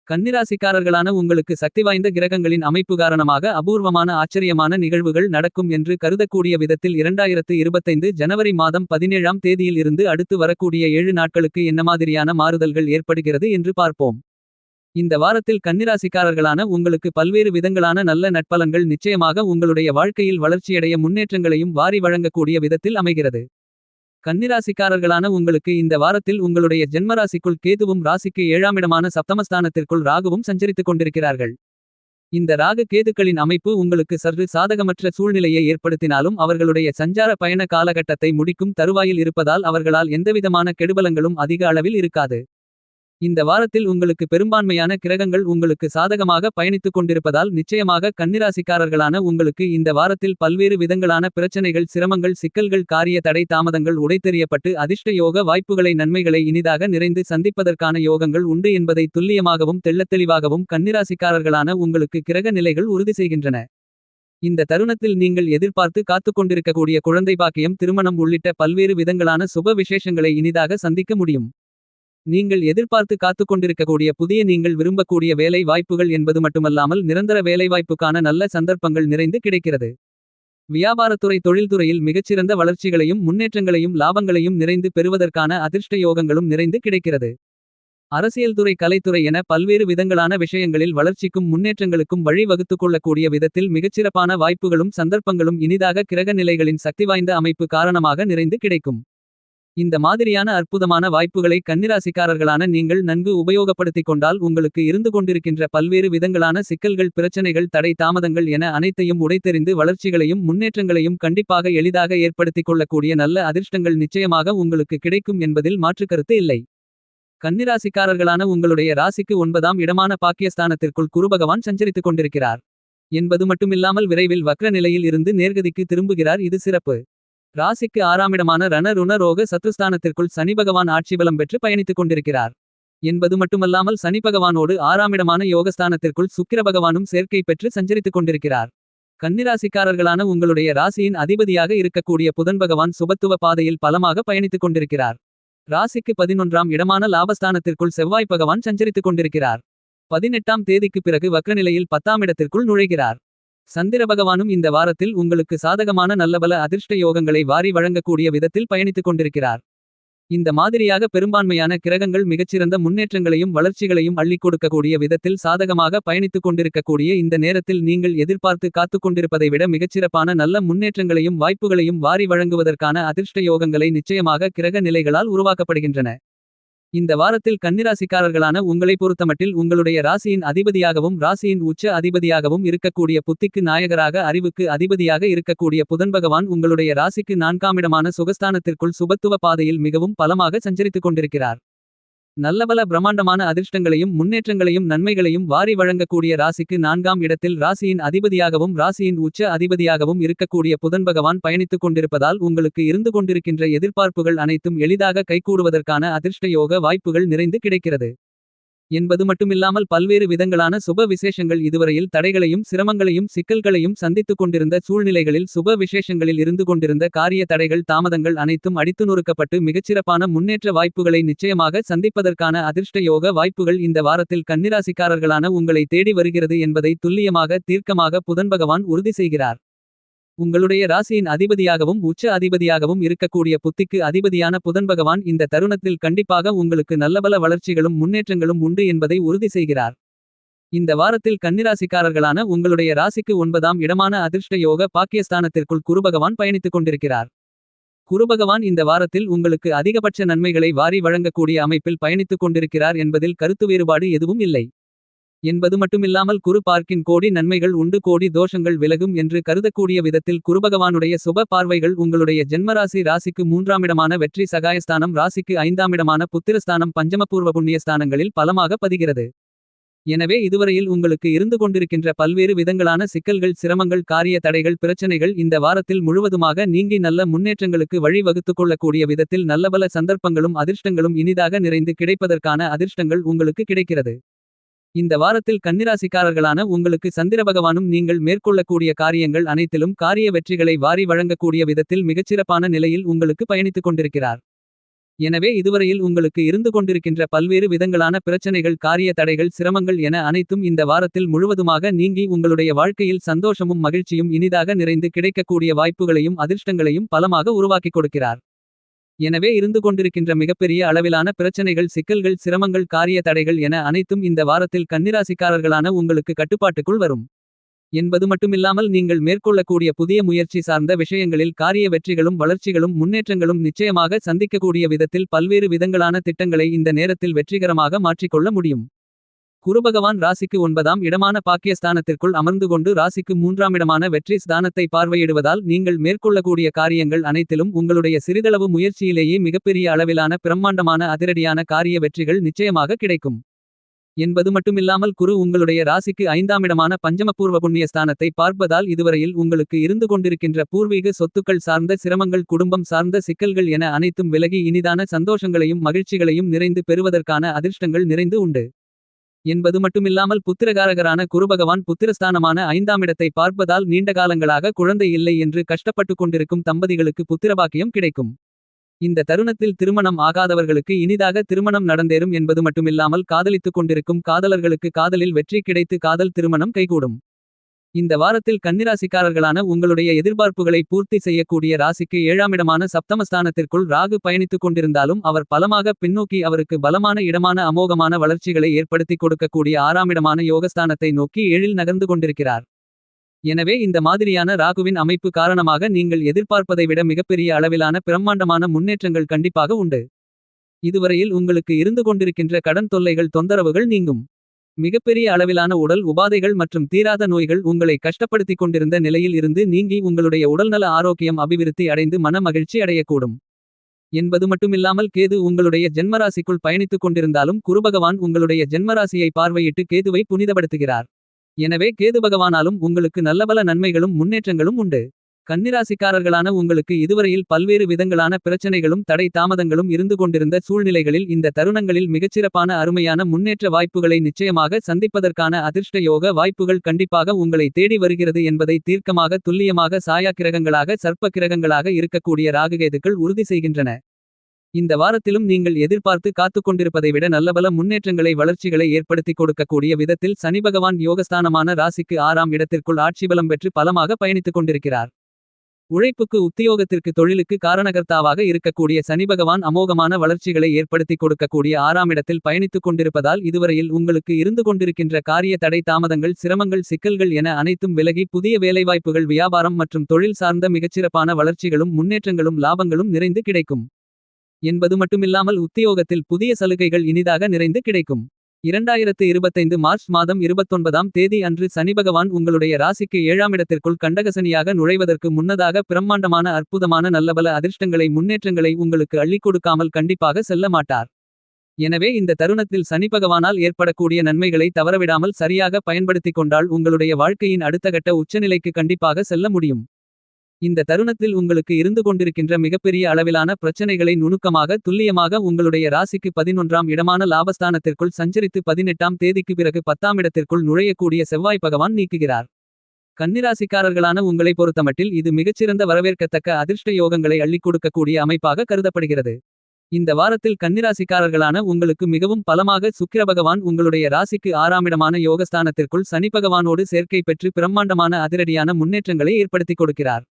கன்னிராசிக்காரர்களான உங்களுக்கு சக்தி வாய்ந்த கிரகங்களின் அமைப்பு காரணமாக அபூர்வமான ஆச்சரியமான நிகழ்வுகள் நடக்கும் என்று கருதக்கூடிய விதத்தில் 2025 ஜனவரி மாதம் 17ஆம் தேதியில் இருந்து அடுத்து வரக்கூடிய 7 நாட்களுக்கு என்ன மாதிரியான மாறுதல்கள் ஏற்படுகிறது என்று பார்ப்போம். இந்த வாரத்தில் கன்னிராசிக்காரர்களான உங்களுக்கு பல்வேறு விதங்களான நல்ல நற்பலன்கள் நிச்சயமாக உங்களுடைய வாழ்க்கையில் வளர்ச்சியடைய முன்னேற்றங்களையும் வாரி வழங்கக்கூடிய விதத்தில் அமைகிறது. கன்னிராசிக்காரர்களான உங்களுக்கு இந்த வாரத்தில் உங்களுடைய ஜென்மராசிக்குள் கேதுவும் ராசிக்கு 7ஆமிடமான சப்தமஸ்தானத்திற்குள் ராகுவும் சஞ்சரித்துக் கொண்டிருக்கிறார்கள். இந்த ராகு கேதுக்களின் அமைப்பு உங்களுக்கு சற்று சாதகமற்ற சூழ்நிலையை ஏற்படுத்தினாலும் அவர்களுடைய சஞ்சார பயண காலகட்டத்தை முடிக்கும் தருவாயில் இருப்பதால் அவர்களால் எந்தவிதமான கெடுபலங்களும் அதிக அளவில் இருக்காது. இந்த வாரத்தில் உங்களுக்கு பெரும்பான்மையான கிரகங்கள் உங்களுக்கு சாதகமாக பயணித்துக் கொண்டிருப்பதால் நிச்சயமாக கன்னிராசிக்காரர்களான உங்களுக்கு இந்த வாரத்தில் பல்வேறு விதங்களான பிரச்சனைகள் சிரமங்கள் சிக்கல்கள் காரிய தடை தாமதங்கள் உடைத்தெறியப்பட்டு அதிர்ஷ்ட யோக வாய்ப்புகளை நன்மைகளை இனிதாக நிறைந்து சந்திப்பதற்கான யோகங்கள் உண்டு என்பதை துல்லியமாகவும் தெள்ளத்தெளிவாகவும் கன்னிராசிக்காரர்களான உங்களுக்கு கிரக நிலைகள் உறுதி செய்கின்றன. இந்த தருணத்தில் நீங்கள் எதிர்பார்த்து காத்துக்கொண்டிருக்கக்கூடிய குழந்தை பாக்கியம் திருமணம் உள்ளிட்ட பல்வேறு விதங்களான சுப விசேஷங்களை இனிதாக சந்திக்க முடியும். நீங்கள் எதிர்பார்த்து காத்துக்கொண்டிருக்கக்கூடிய புதிய நீங்கள் விரும்பக்கூடிய வேலை வாய்ப்புகள் என்பது மட்டுமல்லாமல் நிரந்தர வேலைவாய்ப்புக்கான நல்ல சந்தர்ப்பங்கள் நிறைந்து கிடைக்கிறது. வியாபாரத்துறை தொழில்துறையில் மிகச்சிறந்த வளர்ச்சிகளையும் முன்னேற்றங்களையும் லாபங்களையும் நிறைந்து பெறுவதற்கான அதிர்ஷ்ட யோகங்களும் நிறைந்து கிடைக்கிறது. அரசியல் துறை கலைத்துறை என பல்வேறு விதங்களான விஷயங்களில் வளர்ச்சிக்கும் முன்னேற்றங்களுக்கும் வழி வகுத்துக் கொள்ளக்கூடிய விதத்தில் மிகச்சிறப்பான வாய்ப்புகளும் சந்தர்ப்பங்களும் இனிதாக கிரக நிலைகளின் சக்தி வாய்ந்த அமைப்பு காரணமாக நிறைந்து கிடைக்கும். இந்த மாதிரியான அற்புதமான வாய்ப்புகளை கன்னிராசிக்காரர்களான நீங்கள் நன்கு உபயோகப்படுத்திக் கொண்டால் உங்களுக்கு இருந்து கொண்டிருக்கின்ற பல்வேறு விதங்களான சிக்கல்கள் பிரச்சனைகள் தடை தாமதங்கள் என அனைத்தையும் உடைத்தெறிந்து வளர்ச்சிகளையும் முன்னேற்றங்களையும் கண்டிப்பாக எளிதாக ஏற்படுத்திக் கொள்ளக்கூடிய நல்ல அதிர்ஷ்டங்கள் நிச்சயமாக உங்களுக்கு கிடைக்கும் என்பதில் மாற்றுக்கருத்து இல்லை. கன்னிராசிக்காரர்களான உங்களுடைய ராசிக்கு 9ஆம் இடமான பாக்கியஸ்தானத்திற்குள் குருபகவான் சஞ்சரித்துக் கொண்டிருக்கிறார் என்பது மட்டுமில்லாமல் விரைவில் வக்ர நிலையில் இருந்து நேர்கதிக்கு திரும்புகிறார். இது சிறப்பு. ராசிக்கு 6ஆமிடமான ரண ருண ரோக சத்ருஸ்தானத்திற்குள் சனி பகவான் ஆட்சிபலம் பெற்று பயணித்துக் கொண்டிருக்கிறார் என்பது மட்டுமல்லாமல் சனி பகவானோடு 6ஆமிடமான யோகஸ்தானத்திற்குள் சுக்கிர பகவானும் சேர்க்கை பெற்று சஞ்சரித்துக் கொண்டிருக்கிறார். கன்னிராசிக்காரர்களான உங்களுடைய ராசியின் அதிபதியாக இருக்கக்கூடிய புதன் பகவான் சுபத்துவ பாதையில் பலமாக பயணித்துக் கொண்டிருக்கிறார். ராசிக்கு 11ஆம் இடமான லாபஸ்தானத்திற்குள் செவ்வாய் பகவான் சஞ்சரித்துக் கொண்டிருக்கிறார். 18ஆம் தேதிக்கு பிறகு வக்ரநிலையில் 10ஆம் இடத்திற்குள் நுழைகிறார். சந்திர பகவானும் இந்த வாரத்தில் உங்களுக்கு சாதகமான நல்லபல அதிர்ஷ்ட யோகங்களை வாரி வழங்கக்கூடிய விதத்தில் பயணித்துக் கொண்டிருக்கிறார். இந்த மாதிரியாக பெரும்பான்மையான கிரகங்கள் மிகச்சிறந்த முன்னேற்றங்களையும் வளர்ச்சிகளையும் அள்ளிக் கொடுக்கக்கூடிய விதத்தில் சாதகமாக பயணித்துக் கொண்டிருக்கக்கூடிய இந்த நேரத்தில் நீங்கள் எதிர்பார்த்து காத்துக்கொண்டிருப்பதை விட மிகச்சிறப்பான நல்ல முன்னேற்றங்களையும் வாய்ப்புகளையும் வாரி வழங்குவதற்கான அதிர்ஷ்ட யோகங்களை நிச்சயமாக கிரக நிலைகளால் உருவாக்கப்படுகின்றன. இந்த வாரத்தில் கன்னிராசிக்காரர்களான உங்களை பொறுத்தமட்டில் உங்களுடைய ராசியின் அதிபதியாகவும் ராசியின் உச்ச அதிபதியாகவும் இருக்கக்கூடிய புத்திக்கு நாயகராக அறிவுக்கு அதிபதியாக இருக்கக்கூடிய புதன் பகவான் உங்களுடைய ராசிக்கு 4ஆமிடமான சுகஸ்தானத்திற்குள் சுபத்துவ பாதையில் மிகவும் பலமாக சஞ்சரித்துக் கொண்டிருக்கிறார். நல்லபல பிரம்மாண்டமான அதிர்ஷ்டங்களையும் முன்னேற்றங்களையும் நன்மைகளையும் வாரி வழங்கக்கூடிய ராசிக்கு 4ஆம் இடத்தில் ராசியின் அதிபதியாகவும் ராசியின் உச்ச அதிபதியாகவும் இருக்கக்கூடிய புதன் பகவான் பயணித்துக் கொண்டிருப்பதால் உங்களுக்கு இருந்து கொண்டிருக்கின்ற எதிர்பார்ப்புகள் அனைத்தும் எளிதாக கைகூடுவதற்கான அதிர்ஷ்ட யோக வாய்ப்புகள் நிறைந்து கிடைக்கிறது என்பது மட்டுமில்லாமல் பல்வேறு விதங்களான சுப விசேஷங்கள் இதுவரையில் தடைகளையும் சிரமங்களையும் சிக்கல்களையும் சந்தித்துக் கொண்டிருந்த சூழ்நிலைகளில் சுப விசேஷங்களில் இருந்து கொண்டிருந்த காரிய தடைகள் தாமதங்கள் அனைத்தும் அடித்து நொறுக்கப்பட்டு மிகச்சிறப்பான முன்னேற்ற வாய்ப்புகளை நிச்சயமாக சந்திப்பதற்கான அதிர்ஷ்ட யோக வாய்ப்புகள் இந்த வாரத்தில் கன்னிராசிக்காரர்களான உங்களை தேடி வருகிறது என்பதை துல்லியமாக தீர்க்கமாக புதன் பகவான் உறுதி செய்கிறார். உங்களுடைய ராசியின் அதிபதியாகவும் உச்ச அதிபதியாகவும் இருக்கக்கூடிய புத்திக்கு அதிபதியான புதன் பகவான் இந்த தருணத்தில் கண்டிப்பாக உங்களுக்கு நல்லபல வளர்ச்சிகளும் முன்னேற்றங்களும் உண்டு என்பதை உறுதி செய்கிறார். இந்த வாரத்தில் கன்னிராசிக்காரர்களான உங்களுடைய ராசிக்கு 9ஆம் இடமான அதிர்ஷ்ட யோக பாக்கியஸ்தானத்திற்குள் குருபகவான் பயணித்துக் கொண்டிருக்கிறார். குருபகவான் இந்த வாரத்தில் உங்களுக்கு அதிகபட்ச நன்மைகளை வாரி வழங்கக்கூடிய அமைப்பில் பயணித்துக் கொண்டிருக்கிறார் என்பதில் கருத்து வேறுபாடு எதுவும் இல்லை என்பது மட்டுமில்லாமல் குரு பார்க்கின் கோடி நன்மைகள் உண்டு கோடி தோஷங்கள் விலகும் என்று கருதக்கூடிய விதத்தில் குருபகவானுடைய சுப பார்வைகள் உங்களுடைய ஜென்மராசி ராசிக்கு 3ஆமிடமான வெற்றி சகாயஸ்தானம் ராசிக்கு 5ஆமிடமான புத்திரஸ்தானம் பஞ்சமபூர்வ புண்ணியஸ்தானங்களில் பலமாக பதிகிறது. எனவே இதுவரையில் உங்களுக்கு இருந்து கொண்டிருக்கின்ற பல்வேறு விதங்களான சிக்கல்கள் சிரமங்கள் காரிய தடைகள் பிரச்சனைகள் இந்த வாரத்தில் முழுவதுமாக நீங்கி நல்ல முன்னேற்றங்களுக்கு வழி வகுத்துக் கொள்ளக்கூடிய விதத்தில் நல்லபல சந்தர்ப்பங்களும் அதிர்ஷ்டங்களும் இனிதாக நிறைந்து கிடைப்பதற்கான அதிர்ஷ்டங்கள் உங்களுக்கு கிடைக்கிறது. இந்த வாரத்தில் கன்னிராசிக்காரர்களான உங்களுக்கு சந்திர பகவானும் நீங்கள் மேற்கொள்ளக்கூடிய காரியங்கள் அனைத்திலும் காரிய வெற்றிகளை வாரி வழங்கக்கூடிய விதத்தில் மிகச்சிறப்பான நிலையில் உங்களுக்கு பயணித்துக் கொண்டிருக்கிறார். எனவே இதுவரையில் உங்களுக்கு இருந்து கொண்டிருக்கின்ற பல்வேறு விதங்களான பிரச்சனைகள், காரிய தடைகள், சிரமங்கள் என அனைத்தும் இந்த வாரத்தில் முழுவதுமாக நீங்கி உங்களுடைய வாழ்க்கையில் சந்தோஷமும் மகிழ்ச்சியும் இனிதாக நிறைந்து கிடைக்கக்கூடிய வாய்ப்புகளையும் அதிர்ஷ்டங்களையும் பலமாக உருவாக்கிக் கொடுக்கிறார். எனவே இருந்து கொண்டிருக்கின்ற மிகப்பெரிய அளவிலான பிரச்சனைகள், சிக்கல்கள், சிரமங்கள், காரிய தடைகள் என அனைத்தும் இந்த வாரத்தில் கன்னிராசிக்காரர்களான உங்களுக்கு கட்டுப்பாட்டுக்குள் வரும் என்பது மட்டுமில்லாமல், நீங்கள் மேற்கொள்ளக்கூடிய புதிய முயற்சி சார்ந்த விஷயங்களில் காரிய வெற்றிகளும் வளர்ச்சிகளும் முன்னேற்றங்களும் நிச்சயமாக சந்திக்கக்கூடிய விதத்தில் பல்வேறு விதங்களான திட்டங்களை இந்த நேரத்தில் வெற்றிகரமாக மாற்றிக்கொள்ள முடியும். குருபகவான் ராசிக்கு 9ஆம் இடமான பாக்கியஸ்தானத்திற்குள் அமர்ந்து கொண்டு ராசிக்கு 3ஆம் இடமான வெற்றி ஸ்தானத்தை பார்வையிடுவதால் நீங்கள் மேற்கொள்ளக்கூடிய காரியங்கள் அனைத்திலும் உங்களுடைய சிறிதளவு முயற்சியிலேயே மிகப்பெரிய அளவிலான பிரம்மாண்டமான அதிரடியான காரிய வெற்றிகள் நிச்சயமாக கிடைக்கும் என்பது மட்டுமில்லாமல், குரு உங்களுடைய ராசிக்கு 5ஆம் இடமான பஞ்சமபூர்வ புண்ணிய ஸ்தானத்தை பார்ப்பதால் இதுவரையில் உங்களுக்கு இருந்து கொண்டிருக்கின்ற பூர்வீக சொத்துக்கள் சார்ந்த சிரமங்கள், குடும்பம் சார்ந்த சிக்கல்கள் என அனைத்தும் விலகி இனிதான சந்தோஷங்களையும் மகிழ்ச்சிகளையும் நிறைந்து பெறுவதற்கான அதிர்ஷ்டங்கள் நிறைந்து உண்டு என்பது மட்டுமில்லாமல், புத்திரகாரகரான குருபகவான் புத்திரஸ்தானமான 5ஆம் இடத்தை பார்ப்பதால் நீண்ட காலங்களாக குழந்தை இல்லை என்று கஷ்டப்பட்டு கொண்டிருக்கும் தம்பதிகளுக்கு புத்திரபாக்கியம் கிடைக்கும். இந்த தருணத்தில் திருமணம் ஆகாதவர்களுக்கு இனிதாக திருமணம் நடந்தேறும் என்பது மட்டுமில்லாமல், காதலித்துக் கொண்டிருக்கும் காதலர்களுக்கு காதலில் வெற்றி கிடைத்து காதல் திருமணம் கைகூடும். இந்த வாரத்தில் கன்னிராசிக்காரர்களான உங்களுடைய எதிர்பார்ப்புகளை பூர்த்தி செய்யக்கூடிய ராசிக்கு 7ஆம் இடமான சப்தமஸ்தானத்திற்குள் ராகு பயணித்துக் கொண்டிருந்தாலும் அவர் பலமாக பின்னோக்கி அவருக்கு பலமான இடமான அமோகமான வளர்ச்சிகளை ஏற்படுத்திக் கொடுக்கக்கூடிய 6ஆம் இடமான யோகஸ்தானத்தை நோக்கி 7இல் நகர்ந்து கொண்டிருக்கிறார். எனவே இந்த மாதிரியான ராகுவின் அமைப்பு காரணமாக நீங்கள் எதிர்பார்ப்பதை விட மிகப்பெரிய அளவிலான பிரம்மாண்டமான முன்னேற்றங்கள் கண்டிப்பாக உண்டு. இதுவரையில் உங்களுக்கு இருந்து கொண்டிருக்கின்ற கடன் தொல்லைகள், தொந்தரவுகள் நீங்கும். மிகப்பெரிய அளவிலான உடல் உபாதைகள் மற்றும் தீராத நோய்கள் உங்களை கஷ்டப்படுத்திக் கொண்டிருந்த நிலையில் இருந்து நீங்கி உங்களுடைய உடல்நல ஆரோக்கியம் அபிவிருத்தி அடைந்து மன மகிழ்ச்சி அடையக்கூடும் என்பது மட்டுமில்லாமல், கேது உங்களுடைய ஜென்மராசிக்குள் பயணித்துக் கொண்டிருந்தாலும் குருபகவான் உங்களுடைய ஜென்மராசியை பார்வையிட்டு கேதுவை புனிதப்படுத்துகிறார். எனவே கேது பகவானாலும் உங்களுக்கு நல்லபல நன்மைகளும் முன்னேற்றங்களும் உண்டு. கன்னிராசிக்காரர்களான உங்களுக்கு இதுவரையில் பல்வேறு விதங்களான பிரச்சனைகளும் தடை தாமதங்களும் இருந்து கொண்டிருந்த சூழ்நிலைகளில் இந்த தருணங்களில் மிகச்சிறப்பான அருமையான முன்னேற்ற வாய்ப்புகளை நிச்சயமாக சந்திப்பதற்கான அதிர்ஷ்ட யோக வாய்ப்புகள் கண்டிப்பாக உங்களை தேடி வருகிறது என்பதை தீர்க்கமாக துல்லியமாக சாயா கிரகங்களாக சர்ப்ப கிரகங்களாக இருக்கக்கூடிய ராகுகேதுக்கள் உறுதி செய்கின்றன. இந்த வாரத்திலும் நீங்கள் எதிர்பார்த்து காத்துக்கொண்டிருப்பதை விட நல்லபல முன்னேற்றங்களை வளர்ச்சிகளை ஏற்படுத்திக் கொடுக்கக்கூடிய விதத்தில் சனிபகவான் யோகஸ்தானமான ராசிக்கு 6ஆம் இடத்திற்குள் ஆட்சிபலம் பெற்று பலமாக பயணித்துக் கொண்டிருக்கிறார். உழைப்புக்கு, உத்தியோகத்திற்கு, தொழிலுக்கு காரணகர்த்தாவாக இருக்கக்கூடிய சனிபகவான் அமோகமான வளர்ச்சிகளை ஏற்படுத்திக் கொடுக்கக்கூடிய 6ஆம் இடத்தில் பயணித்துக் கொண்டிருப்பதால் இதுவரையில் உங்களுக்கு இருந்து கொண்டிருக்கின்ற காரிய தடை தாமதங்கள், சிரமங்கள், சிக்கல்கள் என அனைத்தும் விலகி புதிய வேலைவாய்ப்புகள், வியாபாரம் மற்றும் தொழில் சார்ந்த மிகச்சிறப்பான வளர்ச்சிகளும் முன்னேற்றங்களும் லாபங்களும் நிறைந்து கிடைக்கும் என்பது மட்டுமில்லாமல், உத்தியோகத்தில் புதிய சலுகைகள் இனிதாக நிறைந்து கிடைக்கும். 2025 மார்ச் மாதம் 29ஆம் தேதி அன்று சனிபகவான் உங்களுடைய ராசிக்கு 7ஆம் இடத்திற்குள் கண்டகசனியாக நுழைவதற்கு முன்னதாக பிரம்மாண்டமான அற்புதமான நல்லபல அதிர்ஷ்டங்களை, முன்னேற்றங்களை உங்களுக்கு அள்ளிக் கொடுக்காமல் கண்டிப்பாக செல்ல மாட்டார். எனவே இந்த தருணத்தில் சனிபகவானால் ஏற்படக்கூடிய நன்மைகளை தவறவிடாமல் சரியாக பயன்படுத்திக் கொண்டால் உங்களுடைய வாழ்க்கையின் அடுத்தகட்ட உச்சநிலைக்கு கண்டிப்பாக செல்ல முடியும். இந்த தருணத்தில் உங்களுக்கு இருந்து கொண்டிருக்கின்ற மிகப்பெரிய அளவிலான பிரச்சனைகளை நுணுக்கமாக துல்லியமாக உங்களுடைய ராசிக்கு 11ஆம் இடமான லாபஸ்தானத்திற்குள் சஞ்சரித்து 18ஆம் தேதிக்கு பிறகு 10ஆம் இடத்திற்குள் நுழையக்கூடிய செவ்வாய் பகவான் நீக்குகிறார். கன்னிராசிக்காரர்களான உங்களை பொறுத்தமட்டில் இது மிகச்சிறந்த வரவேற்கத்தக்க அதிர்ஷ்ட யோகங்களை அள்ளிக் கொடுக்கக்கூடிய அமைப்பாக கருதப்படுகிறது. இந்த வாரத்தில் கன்னிராசிக்காரர்களான உங்களுக்கு மிகவும் பலமாக சுக்கிர பகவான் உங்களுடைய ராசிக்கு 6ஆம் இடமான யோகஸ்தானத்திற்குள் சனி பகவானோடு சேர்க்கை பெற்று பிரம்மாண்டமான அதிரடியான முன்னேற்றங்களை ஏற்படுத்திக் கொடுக்கிறார்.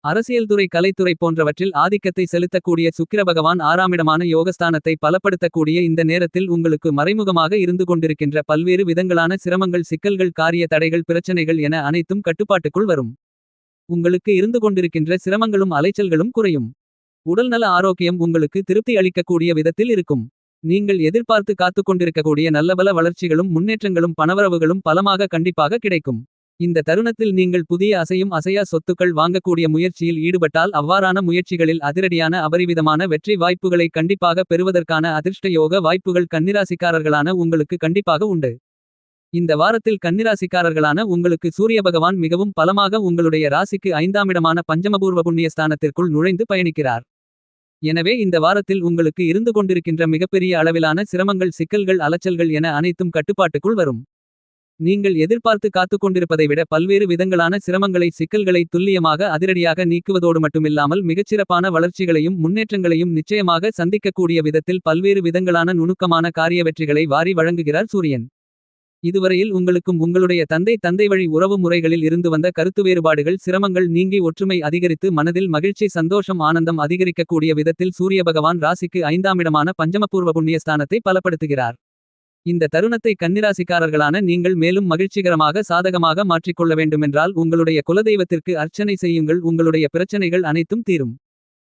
அரசியல்துறை, கலைத்துறை போன்றவற்றில் ஆதிக்கத்தை செலுத்தக்கூடிய சுக்கிர பகவான் 6ஆம் இடமான யோகஸ்தானத்தை பலப்படுத்தக்கூடிய இந்த நேரத்தில் உங்களுக்கு மறைமுகமாக இருந்து கொண்டிருக்கின்ற பல்வேறு விதங்களான சிரமங்கள், சிக்கல்கள், காரிய தடைகள், பிரச்சனைகள் என அனைத்தும் கட்டுப்பாட்டுக்குள் வரும். உங்களுக்கு இருந்து கொண்டிருக்கின்ற சிரமங்களும் அலைச்சல்களும் குறையும். உடல்நல ஆரோக்கியம் உங்களுக்கு திருப்தி அளிக்கக்கூடிய விதத்தில் இருக்கும். நீங்கள் எதிர்பார்த்து காத்துக்கொண்டிருக்கக்கூடிய நல்லபல வளர்ச்சிகளும் முன்னேற்றங்களும் பணவரவுகளும் பலமாக கண்டிப்பாக கிடைக்கும். இந்த தருணத்தில் நீங்கள் புதிய அசையும் அசையா சொத்துக்கள் வாங்கக்கூடிய முயற்சியில் ஈடுபட்டால் அவ்வாறான முயற்சிகளில் அதிரடியான அபரிவிதமான வெற்றி வாய்ப்புகளை கண்டிப்பாக பெறுவதற்கான அதிர்ஷ்ட யோக வாய்ப்புகள் கன்னிராசிக்காரர்களான உங்களுக்கு கண்டிப்பாக உண்டு. இந்த வாரத்தில் கன்னிராசிக்காரர்களான உங்களுக்கு சூரிய பகவான் மிகவும் பலமாக உங்களுடைய ராசிக்கு 5ஆம் இடமான பஞ்சமபூர்வ புண்ணிய ஸ்தானத்திற்குள் நுழைந்து பயணிக்கிறார். எனவே இந்த வாரத்தில் உங்களுக்கு இருந்து கொண்டிருக்கின்ற மிகப்பெரிய அளவிலான சிரமங்கள், சிக்கல்கள், அலைச்சல்கள் என அனைத்தும் கட்டுப்பாட்டுக்குள் வரும். நீங்கள் எதிர்பார்த்து காத்துக்கொண்டிருப்பதை விட பல்வேறு விதங்களான சிக்கல்களை துல்லியமாக அதிரடியாக நீக்குவதோடு மட்டுமில்லாமல் மிகச்சிறப்பான வளர்ச்சிகளையும் முன்னேற்றங்களையும் நிச்சயமாக சந்திக்கக்கூடிய விதத்தில் பல்வேறு விதங்களான நுணுக்கமான காரிய வெற்றிகளை வாரி வழங்குகிறார் சூரியன். இதுவரையில் உங்களுக்கும் உங்களுடைய தந்தை வழி உறவு முறைகளில் இருந்து வந்த கருத்து வேறுபாடுகள் சிரமங்கள் நீங்கி ஒற்றுமை அதிகரித்து மனதில் மகிழ்ச்சி சந்தோஷம் ஆனந்தம் அதிகரிக்கக்கூடிய விதத்தில் சூரிய பகவான் ராசிக்கு 5ஆம் இடமான பஞ்சமபூர்வ புண்ணியஸ்தானத்தை பலப்படுத்துகிறார். இந்த தருணத்தை கன்னிராசிக்காரர்களான நீங்கள் மேலும் மகிழ்ச்சிகரமாக சாதகமாக மாற்றிக்கொள்ள வேண்டுமென்றால் உங்களுடைய குலதெய்வத்திற்கு அர்ச்சனை செய்யுங்கள். உங்களுடைய பிரச்சனைகள் அனைத்தும் தீரும்.